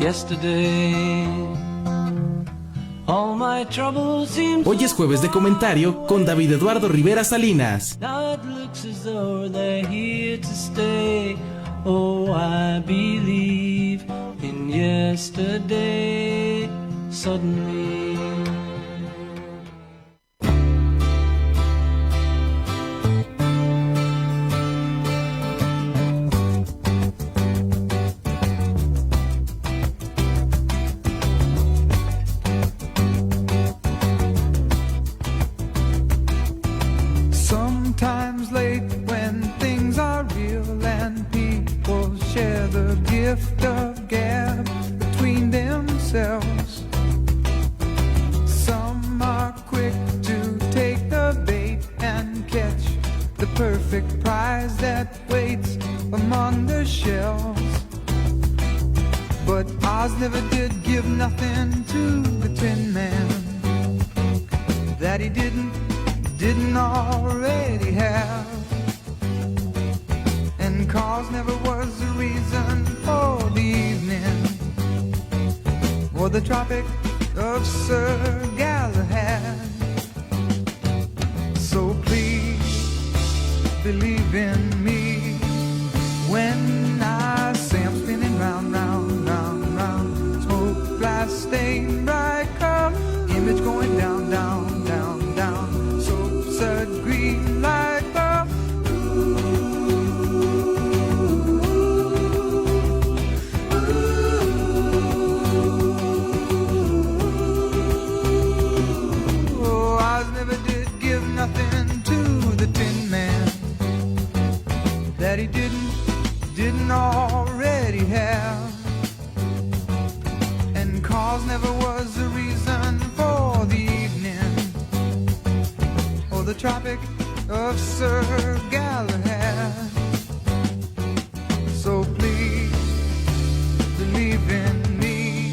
yesterday. All my troubles seem. Hoy es jueves de comentario con David Eduardo Rivera Salinas. Now it looks as though they're here to stay. Oh, I believe in yesterday. Suddenly. Sometimes late when things are real and people share the gift of gab between themselves. Some are quick to take the bait and catch the perfect prize that waits among the shelves. But Oz never did give nothing to the Tin Man that he didn't already have. And cause never was the reason for the evening or the Tropic of Sir Galahad. So please believe in me when I say I'm spinning round, round, round, round. Smoke, glass, stain, bright color, image going down, down, down, down. Green light bulb. Oh, I never did give nothing to the Tin Man that he didn't already have. And cause never was the reason for the evening or the Tropic of Sir Galahad. So please believe in me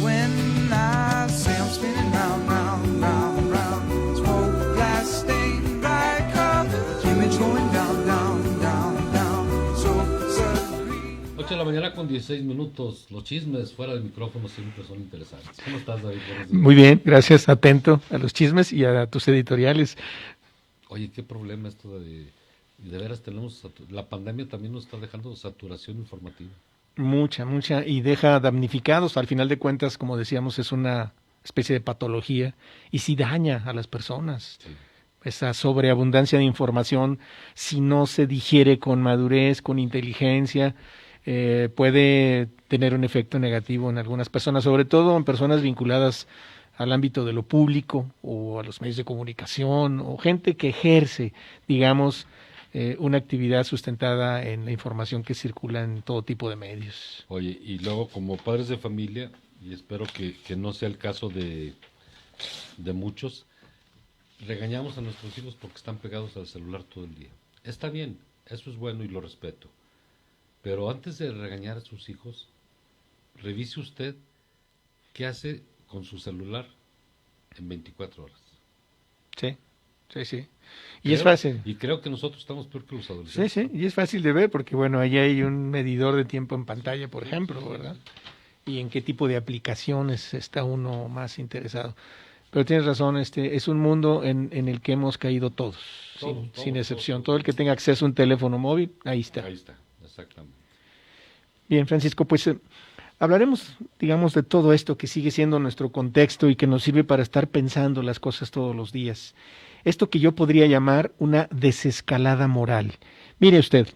when I say I'm spinning round, round, round, round. Smoke, glass, stain, bright color, image going down, down, down, down. So, Sir Green. 8 de la mañana con 16 minutos. Los chismes fuera del micrófono siempre son interesantes. ¿Cómo estás, David? Muy bien, gracias, atento a los chismes y a tus editoriales. Oye, qué problema esto de veras tenemos, la pandemia también nos está dejando saturación informativa. Mucha, y deja damnificados, al final de cuentas, como decíamos, es una especie de patología y sí daña a las personas. Sí. Esa sobreabundancia de información, si no se digiere con madurez, con inteligencia, puede tener un efecto negativo en algunas personas, sobre todo en personas vinculadas al ámbito de lo público o a los medios de comunicación o gente que ejerce, digamos, una actividad sustentada en la información que circula en todo tipo de medios. Oye, y luego como padres de familia, y espero que no sea el caso de muchos, regañamos a nuestros hijos porque están pegados al celular todo el día. Está bien, eso es bueno y lo respeto, pero antes de regañar a sus hijos, revise usted qué hace con su celular en 24 horas. Sí. Y es fácil. Y creo que nosotros estamos peor que los adolescentes. Sí, y es fácil de ver porque, bueno, ahí hay un medidor de tiempo en pantalla, por ejemplo, ¿verdad? Y en qué tipo de aplicaciones está uno más interesado. Pero tienes razón, es un mundo en el que hemos caído todos, sin excepción. Todo el que tenga acceso a un teléfono móvil, ahí está. Ahí está, exactamente. Bien, Francisco, pues hablaremos, digamos, de todo esto que sigue siendo nuestro contexto y que nos sirve para estar pensando las cosas todos los días. Esto que yo podría llamar una desescalada moral. Mire usted,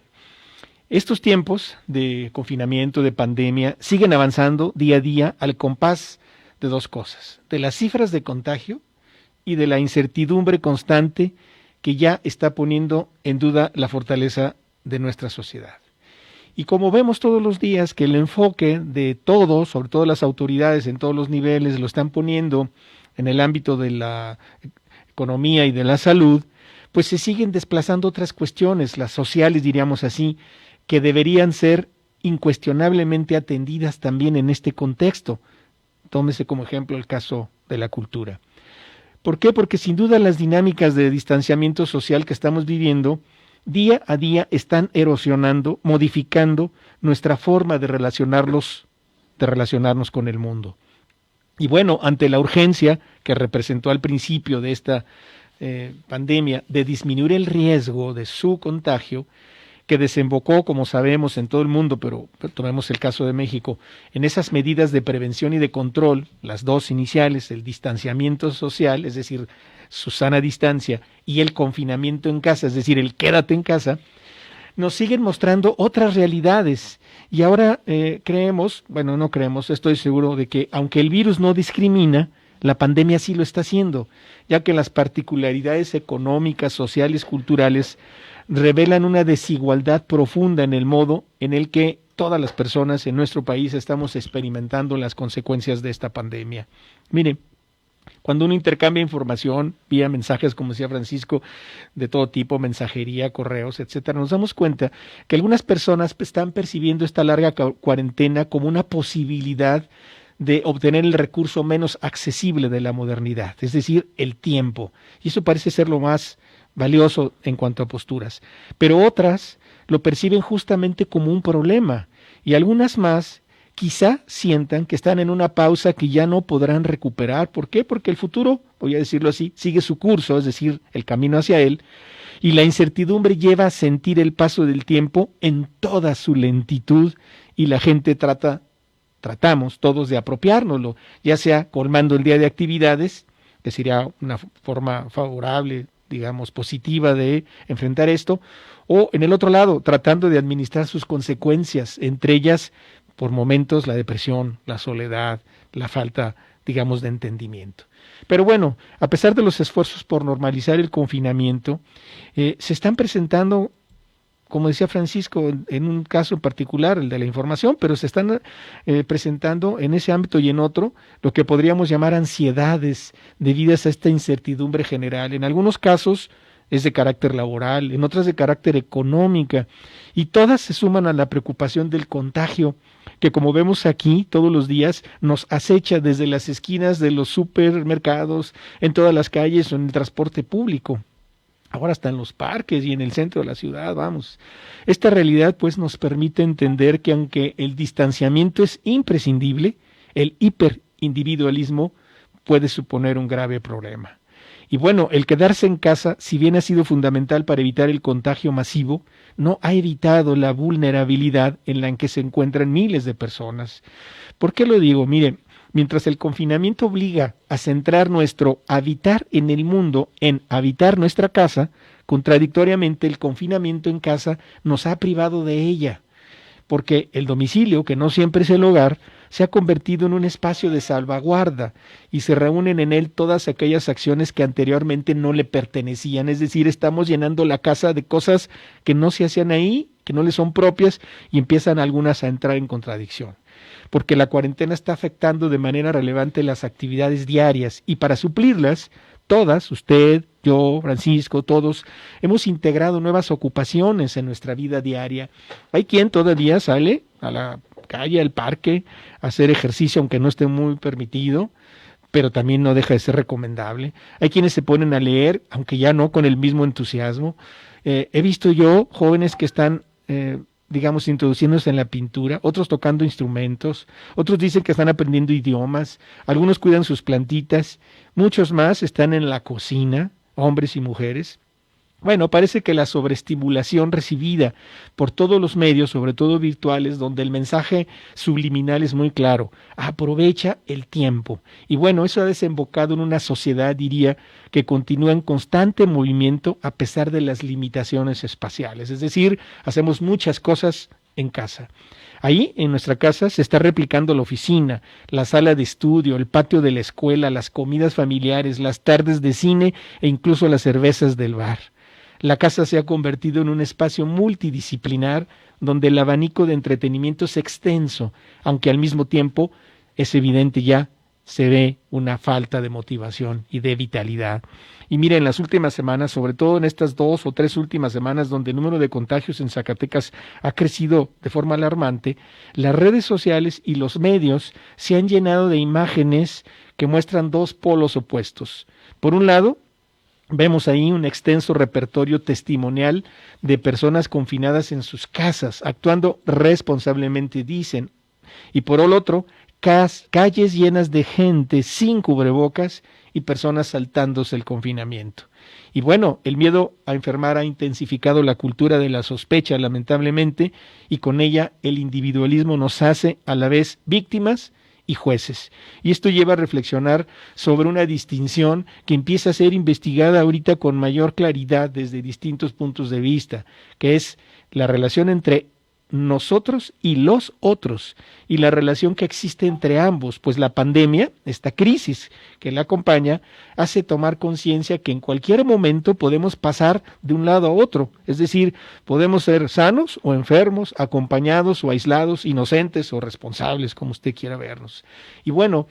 estos tiempos de confinamiento, de pandemia, siguen avanzando día a día al compás de dos cosas, de las cifras de contagio y de la incertidumbre constante que ya está poniendo en duda la fortaleza de nuestra sociedad. Y como vemos todos los días que el enfoque de todos, sobre todo las autoridades en todos los niveles, lo están poniendo en el ámbito de la economía y de la salud, pues se siguen desplazando otras cuestiones, las sociales diríamos así, que deberían ser incuestionablemente atendidas también en este contexto. Tómese como ejemplo el caso de la cultura. ¿Por qué? Porque sin duda las dinámicas de distanciamiento social que estamos viviendo día a día están erosionando, modificando nuestra forma de relacionarnos de relacionarnos con el mundo. Y bueno, ante la urgencia que representó al principio de esta pandemia de disminuir el riesgo de su contagio, que desembocó, como sabemos, en todo el mundo, pero tomemos el caso de México, en esas medidas de prevención y de control, las dos iniciales, el distanciamiento social, es decir, su sana distancia, y el confinamiento en casa, es decir, el quédate en casa, nos siguen mostrando otras realidades. Y ahora no creemos, estoy seguro de que aunque el virus no discrimina, la pandemia sí lo está haciendo, ya que las particularidades económicas, sociales, culturales revelan una desigualdad profunda en el modo en el que todas las personas en nuestro país estamos experimentando las consecuencias de esta pandemia. Mire, cuando uno intercambia información vía mensajes, como decía Francisco, de todo tipo, mensajería, correos, etcétera, nos damos cuenta que algunas personas están percibiendo esta larga cuarentena como una posibilidad de obtener el recurso menos accesible de la modernidad, es decir, el tiempo. Y eso parece ser lo más valioso en cuanto a posturas. Pero otras lo perciben justamente como un problema, y algunas más quizá sientan que están en una pausa que ya no podrán recuperar. ¿Por qué? Porque el futuro, voy a decirlo así, sigue su curso, es decir, el camino hacia él, y la incertidumbre lleva a sentir el paso del tiempo en toda su lentitud, y la gente tratamos todos de apropiárnoslo, ya sea colmando el día de actividades, que sería una forma favorable, digamos, positiva de enfrentar esto, o en el otro lado, tratando de administrar sus consecuencias, entre ellas, por momentos, la depresión, la soledad, la falta, digamos, de entendimiento. Pero bueno, a pesar de los esfuerzos por normalizar el confinamiento, se están presentando, como decía Francisco, en un caso en particular, el de la información, pero se están presentando en ese ámbito y en otro lo que podríamos llamar ansiedades debidas a esta incertidumbre general. En algunos casos es de carácter laboral, en otras de carácter económica, y todas se suman a la preocupación del contagio, que como vemos aquí todos los días nos acecha desde las esquinas de los supermercados, en todas las calles o en el transporte público. Ahora hasta en los parques y en el centro de la ciudad, vamos. Esta realidad pues nos permite entender que aunque el distanciamiento es imprescindible, el hiperindividualismo puede suponer un grave problema. Y bueno, el quedarse en casa, si bien ha sido fundamental para evitar el contagio masivo, no ha evitado la vulnerabilidad en la que se encuentran miles de personas. ¿Por qué lo digo? Mire, mientras el confinamiento obliga a centrar nuestro habitar en el mundo en habitar nuestra casa, contradictoriamente el confinamiento en casa nos ha privado de ella, porque el domicilio, que no siempre es el hogar, se ha convertido en un espacio de salvaguarda y se reúnen en él todas aquellas acciones que anteriormente no le pertenecían, es decir, estamos llenando la casa de cosas que no se hacían ahí, que no le son propias, y empiezan algunas a entrar en contradicción, porque la cuarentena está afectando de manera relevante las actividades diarias, y para suplirlas, todas, usted, yo, Francisco, todos, hemos integrado nuevas ocupaciones en nuestra vida diaria. Hay quien todavía sale a la calle, al parque, a hacer ejercicio, aunque no esté muy permitido, pero también no deja de ser recomendable. Hay quienes se ponen a leer, aunque ya no con el mismo entusiasmo. He visto yo jóvenes que están digamos, introduciéndose en la pintura, otros tocando instrumentos, otros dicen que están aprendiendo idiomas, algunos cuidan sus plantitas, muchos más están en la cocina, hombres y mujeres. Bueno, parece que la sobreestimulación recibida por todos los medios, sobre todo virtuales, donde el mensaje subliminal es muy claro, aprovecha el tiempo. Y bueno, eso ha desembocado en una sociedad, diría, que continúa en constante movimiento a pesar de las limitaciones espaciales. Es decir, hacemos muchas cosas en casa. Ahí, en nuestra casa, se está replicando la oficina, la sala de estudio, el patio de la escuela, las comidas familiares, las tardes de cine e incluso las cervezas del bar. La casa se ha convertido en un espacio multidisciplinar donde el abanico de entretenimiento es extenso, aunque al mismo tiempo es evidente ya se ve una falta de motivación y de vitalidad. Y mira, en las últimas semanas, sobre todo en estas 2 o 3 últimas semanas donde el número de contagios en Zacatecas ha crecido de forma alarmante, las redes sociales y los medios se han llenado de imágenes que muestran 2 polos opuestos. Por un lado, vemos ahí un extenso repertorio testimonial de personas confinadas en sus casas, actuando responsablemente, dicen, y por el otro, calles llenas de gente sin cubrebocas y personas saltándose el confinamiento. Y bueno, el miedo a enfermar ha intensificado la cultura de la sospecha, lamentablemente, y con ella el individualismo nos hace a la vez víctimas y jueces. Y esto lleva a reflexionar sobre una distinción que empieza a ser investigada ahorita con mayor claridad desde distintos puntos de vista, que es la relación entre nosotros y los otros, y la relación que existe entre ambos, pues la pandemia, esta crisis que la acompaña, hace tomar conciencia que en cualquier momento podemos pasar de un lado a otro, es decir, podemos ser sanos o enfermos, acompañados o aislados, inocentes o responsables, como usted quiera vernos. Y bueno,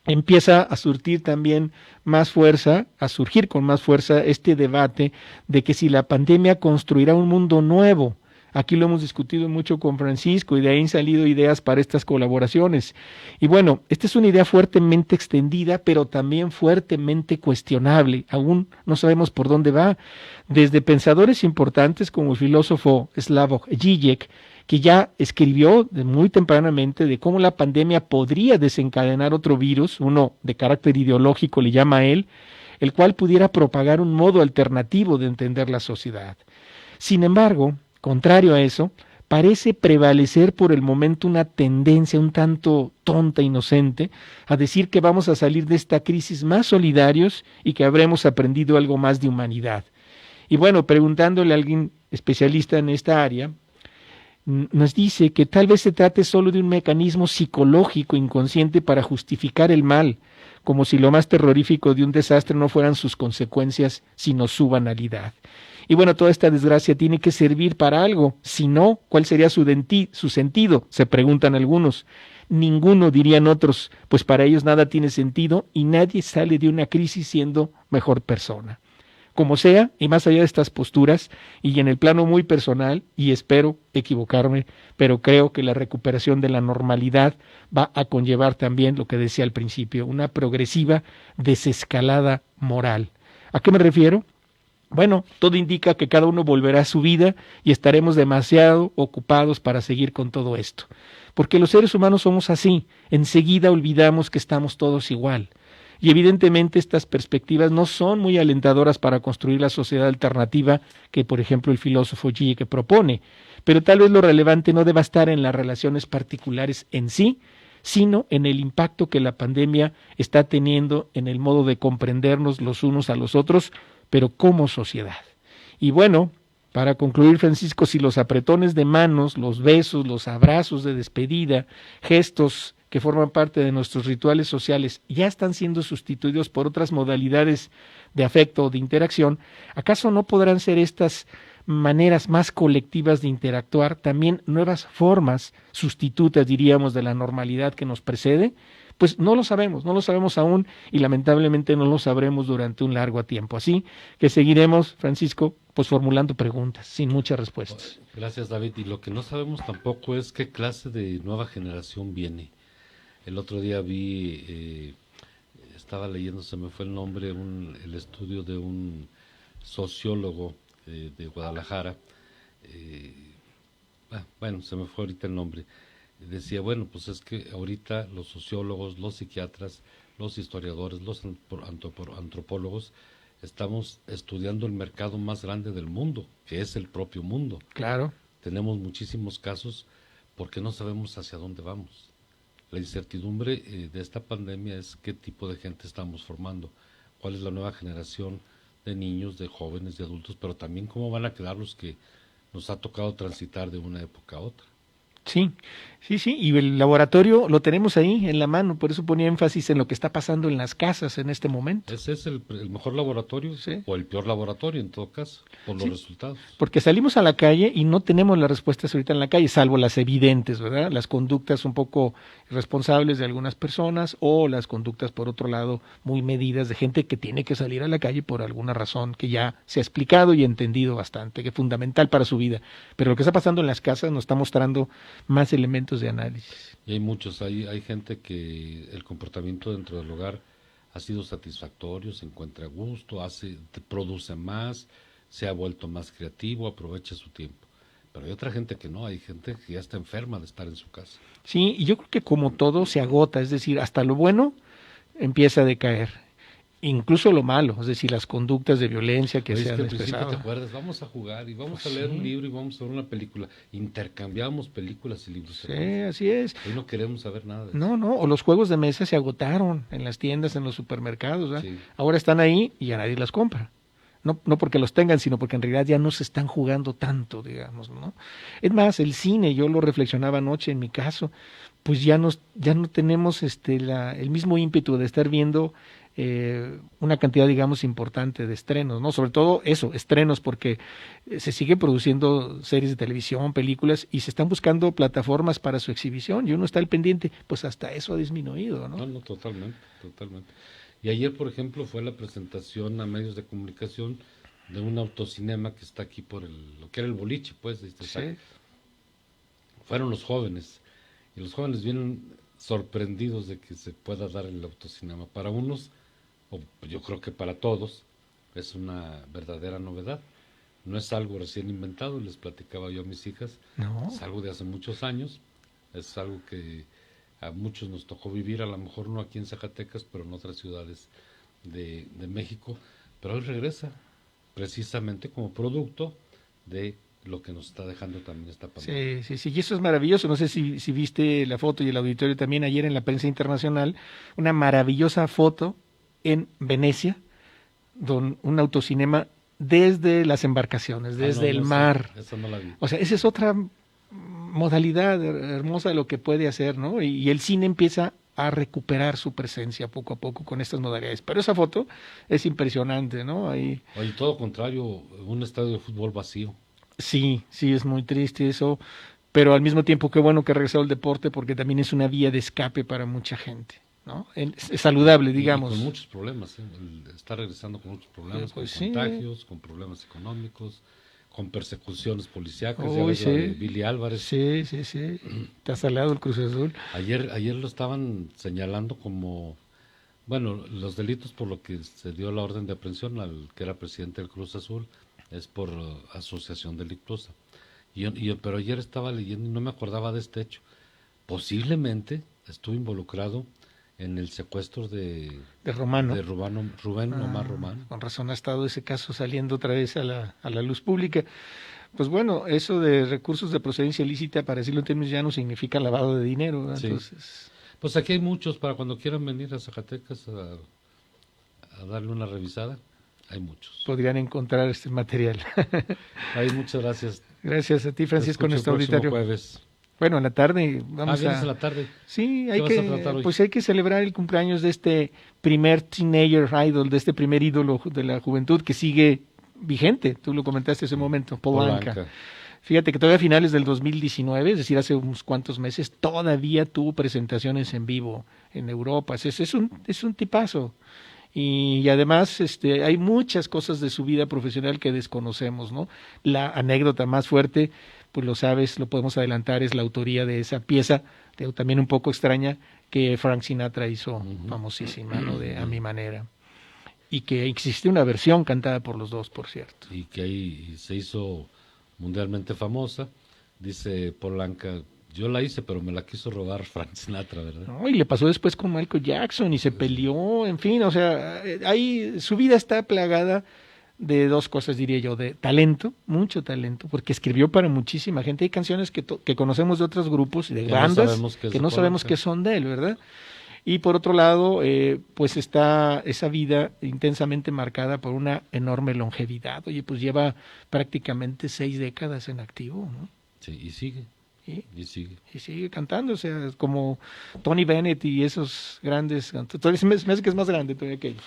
empieza a surtir también más fuerza, a surgir con más fuerza este debate de que si la pandemia construirá un mundo nuevo. Aquí lo hemos discutido mucho con Francisco y de ahí han salido ideas para estas colaboraciones. Y bueno, esta es una idea fuertemente extendida, pero también fuertemente cuestionable. Aún no sabemos por dónde va. Desde pensadores importantes como el filósofo Slavoj Žižek, que ya escribió muy tempranamente de cómo la pandemia podría desencadenar otro virus, uno de carácter ideológico le llama él, el cual pudiera propagar un modo alternativo de entender la sociedad. Sin embargo, contrario a eso, parece prevalecer por el momento una tendencia un tanto tonta, inocente, a decir que vamos a salir de esta crisis más solidarios y que habremos aprendido algo más de humanidad. Y bueno, preguntándole a alguien especialista en esta área, nos dice que tal vez se trate solo de un mecanismo psicológico inconsciente para justificar el mal, como si lo más terrorífico de un desastre no fueran sus consecuencias, sino su banalidad. Y bueno, toda esta desgracia tiene que servir para algo, si no, ¿cuál sería su sentido? Se preguntan algunos. Ninguno, dirían otros, pues para ellos nada tiene sentido y nadie sale de una crisis siendo mejor persona. Como sea, y más allá de estas posturas, y en el plano muy personal, y espero equivocarme, pero creo que la recuperación de la normalidad va a conllevar también lo que decía al principio, una progresiva desescalada moral. ¿A qué me refiero? Bueno, todo indica que cada uno volverá a su vida y estaremos demasiado ocupados para seguir con todo esto. Porque los seres humanos somos así, enseguida olvidamos que estamos todos igual. Y evidentemente estas perspectivas no son muy alentadoras para construir la sociedad alternativa que, por ejemplo, el filósofo Žižek propone. Pero tal vez lo relevante no deba estar en las relaciones particulares en sí, sino en el impacto que la pandemia está teniendo en el modo de comprendernos los unos a los otros, pero como sociedad. Y bueno, para concluir, Francisco, si los apretones de manos, los besos, los abrazos de despedida, gestos que forman parte de nuestros rituales sociales ya están siendo sustituidos por otras modalidades de afecto o de interacción, ¿acaso no podrán ser estas maneras más colectivas de interactuar también nuevas formas sustitutas, diríamos, de la normalidad que nos precede? Pues no lo sabemos aún y lamentablemente no lo sabremos durante un largo tiempo. Así que seguiremos, Francisco, pues formulando preguntas sin muchas respuestas. Gracias, David. Y lo que no sabemos tampoco es qué clase de nueva generación viene. El otro día estaba leyendo, se me fue el nombre, el estudio de un sociólogo de Guadalajara. Bueno, se me fue ahorita el nombre. Decía, bueno, pues es que ahorita los sociólogos, los psiquiatras, los historiadores, los antropólogos, estamos estudiando el mercado más grande del mundo, que es el propio mundo. Claro. Tenemos muchísimos casos porque no sabemos hacia dónde vamos. La incertidumbre de esta pandemia es qué tipo de gente estamos formando, cuál es la nueva generación de niños, de jóvenes, de adultos, pero también cómo van a quedar los que nos ha tocado transitar de una época a otra. Sí, y el laboratorio lo tenemos ahí en la mano, por eso ponía énfasis en lo que está pasando en las casas en este momento. Ese es el mejor laboratorio, sí, o el peor laboratorio en todo caso, por los resultados. Porque salimos a la calle y no tenemos las respuestas ahorita en la calle, salvo las evidentes, ¿verdad? Las conductas un poco irresponsables de algunas personas o las conductas, por otro lado, muy medidas de gente que tiene que salir a la calle por alguna razón que ya se ha explicado y entendido bastante, que es fundamental para su vida. Pero lo que está pasando en las casas nos está mostrando más elementos de análisis. Y hay muchos, hay gente que el comportamiento dentro del hogar ha sido satisfactorio, se encuentra a gusto, produce más, se ha vuelto más creativo, aprovecha su tiempo. Pero hay otra gente que no, hay gente que ya está enferma de estar en su casa. Sí, y yo creo que como todo se agota, es decir, hasta lo bueno empieza a decaer, incluso lo malo, es decir, las conductas de violencia que Oye, se es han que al principio te expresado. acuerdas, vamos a jugar y vamos Pues a leer sí. un libro y vamos a ver una película. Intercambiamos películas y libros. Sí, hermanos. así es. Hoy no queremos saber nada de eso. No, o los juegos de mesa se agotaron en las tiendas, en los supermercados, ¿verdad? Sí. Ahora están ahí y ya nadie las compra. No porque los tengan, sino porque en realidad ya no se están jugando tanto, digamos, ¿no? Es más, el cine, yo lo reflexionaba anoche en mi caso, pues ya no tenemos el mismo ímpetu de estar viendo una cantidad, digamos, importante de estrenos, ¿no? Sobre todo eso, estrenos, porque se sigue produciendo series de televisión, películas, y se están buscando plataformas para su exhibición, y uno está al pendiente, pues hasta eso ha disminuido, ¿no? No, totalmente, totalmente. Y ayer, por ejemplo, fue la presentación a medios de comunicación de un autocinema que está aquí por lo que era el boliche, pues. Sí. Fueron los jóvenes. Y los jóvenes vienen sorprendidos de que se pueda dar el autocinema. Para unos, o yo creo que para todos, es una verdadera novedad. No es algo recién inventado, les platicaba yo a mis hijas. No. Es algo de hace muchos años. Es algo que a muchos nos tocó vivir, a lo mejor no aquí en Zacatecas, pero en otras ciudades de México. Pero hoy regresa, precisamente como producto de lo que nos está dejando también esta pandemia. Sí, y eso es maravilloso. No sé si viste la foto y el auditorio también ayer en la prensa internacional, una maravillosa foto en Venecia, un autocinema desde las embarcaciones, desde el mar. Esa no la vi. O sea, esa es otra modalidad hermosa de lo que puede hacer, ¿no? Y el cine empieza a recuperar su presencia poco a poco con estas modalidades. Pero esa foto es impresionante, ¿no? Ahí, Oye, todo contrario, un estadio de fútbol vacío. sí, es muy triste eso, pero al mismo tiempo qué bueno que ha regresado el deporte porque también es una vía de escape para mucha gente, ¿no? Es saludable, digamos. Y con muchos problemas, ¿eh? Está regresando con muchos problemas, Pues con sí. contagios, con problemas económicos, con persecuciones policíacas. Uy, Ya ves la sí. de Billy Álvarez. Sí. Te ha salado el Cruz Azul. Ayer lo estaban señalando como, bueno, los delitos por lo que se dio la orden de aprehensión al que era presidente del Cruz Azul es por asociación delictuosa. Pero ayer estaba leyendo y no me acordaba de este hecho. Posiblemente estuvo involucrado en el secuestro de Romano. de Rubén Omar Román. Con razón ha estado ese caso saliendo otra vez a la luz pública. Pues bueno, eso de recursos de procedencia ilícita, para decirlo en términos ya no significa lavado de dinero, ¿verdad? Sí. Entonces, Pues aquí hay muchos, para cuando quieran venir a Zacatecas a darle una revisada, hay muchos. podrían encontrar este material. Ahí, muchas gracias. Gracias a ti, Francisco, Te escucho nuestro el próximo auditorio. jueves. Bueno, en la tarde vamos vienes a... en la tarde. Sí, ¿Qué vas a tratar hoy? pues hay que celebrar el cumpleaños de este primer teenager idol, de este primer ídolo de la juventud que sigue vigente. Tú lo comentaste hace un momento, Polanca. Fíjate que todavía a finales del 2019, es decir, hace unos cuantos meses, todavía tuvo presentaciones en vivo en Europa. Es un tipazo. Y además hay muchas cosas de su vida profesional que desconocemos, ¿no? La anécdota más fuerte, pues lo sabes, lo podemos adelantar, es la autoría de esa pieza, también un poco extraña, que Frank Sinatra hizo, famosísima, ¿no? De A Mi Manera. Y que existe una versión cantada por los dos, por cierto. Y que ahí se hizo mundialmente famosa. Dice Polanca, yo la hice, pero me la quiso robar Frank Sinatra, ¿verdad? ¿No? Y le pasó después con Michael Jackson y se peleó, en fin, o sea, ahí su vida está plagada de dos cosas, diría yo, de talento, mucho talento, porque escribió para muchísima gente. Hay canciones que conocemos de otros grupos y de Que no bandas sabemos que es que de no sabemos Polanca. que son de él, ¿verdad? Y por otro lado, pues está esa vida intensamente marcada por una enorme longevidad. Oye, pues lleva prácticamente 6 décadas en activo, ¿no? Sí, y sigue, Y, y sigue. y sigue cantando, o sea, como Tony Bennett y esos grandes cantores. Me hace que es más grande todavía que ellos.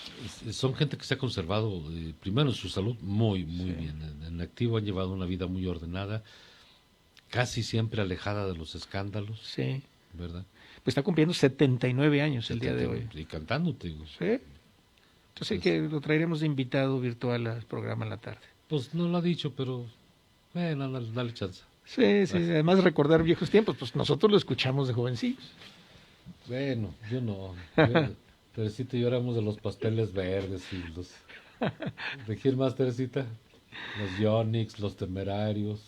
Son gente que se ha conservado, primero en su salud, muy bien. En activo han llevado una vida muy ordenada, casi siempre alejada de los escándalos, Sí. ¿verdad? Pues está cumpliendo 79 años el día de hoy. Y cantando, te digo. Sí. Entonces que lo traeremos de invitado virtual al programa en la tarde. Pues no lo ha dicho, pero bueno, dale chance. Sí, además de recordar viejos tiempos, pues nosotros lo escuchamos de jovencillos. Bueno, yo no. Teresita y yo éramos de los pasteles verdes y los... ¿De quién más, Teresita? Los Yonix, los Temerarios,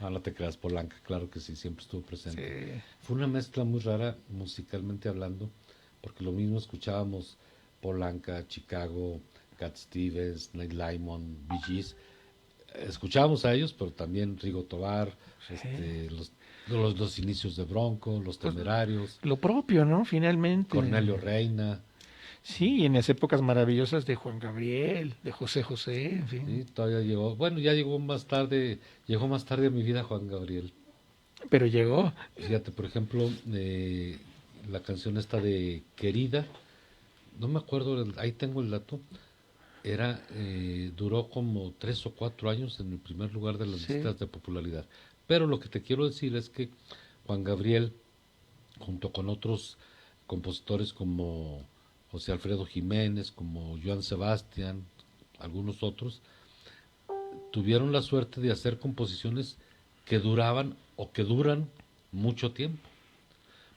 Ah, no te creas, Polanca, claro que sí, siempre estuvo presente. Sí. Fue una mezcla muy rara musicalmente hablando, porque lo mismo escuchábamos Polanca, Chicago, Cat Stevens, Neil Diamond, Bee Gees. Escuchábamos a ellos, pero también Rigo Tobar, los inicios de Bronco, Los Temerarios, Lo propio, ¿no? Finalmente. Cornelio Reina. Sí, y en las épocas maravillosas de Juan Gabriel, de José José, en fin. Sí, todavía llegó, bueno, ya llegó más tarde a mi vida Juan Gabriel. Pero llegó. Fíjate, por ejemplo, la canción esta de Querida, no me acuerdo, ahí tengo el dato, duró como 3 o 4 años en el primer lugar de las Sí. listas de popularidad. Pero lo que te quiero decir es que Juan Gabriel, junto con otros compositores como José Alfredo Jiménez, como Joan Sebastián, algunos otros, tuvieron la suerte de hacer composiciones que duraban o que duran mucho tiempo.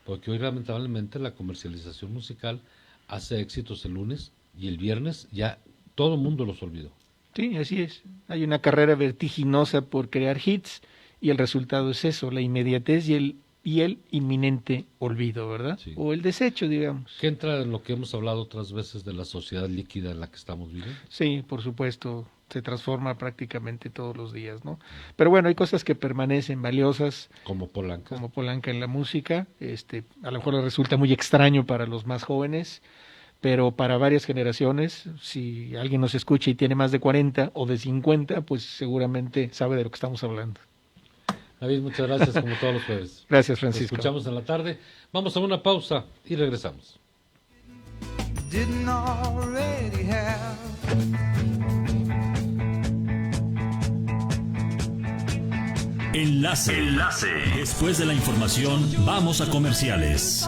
Porque hoy lamentablemente la comercialización musical hace éxitos el lunes y el viernes ya todo el mundo los olvidó. Sí, así es. Hay una carrera vertiginosa por crear hits y el resultado es eso, la inmediatez y el inminente olvido, ¿verdad? Sí. O el desecho, digamos. Que entra en lo que hemos hablado otras veces de la sociedad líquida en la que estamos viviendo. Sí, por supuesto, se transforma prácticamente todos los días, ¿no? Pero bueno, hay cosas que permanecen valiosas, Como Polanca. como Polanca en la música. A lo mejor les resulta muy extraño para los más jóvenes, pero para varias generaciones, si alguien nos escucha y tiene más de 40 o de 50, pues seguramente sabe de lo que estamos hablando. David, muchas gracias como todos los jueves. Gracias, Nos Francisco. escuchamos en la tarde. Vamos a una pausa y regresamos. Didn't already have. Enlace. Después de la información, vamos a comerciales.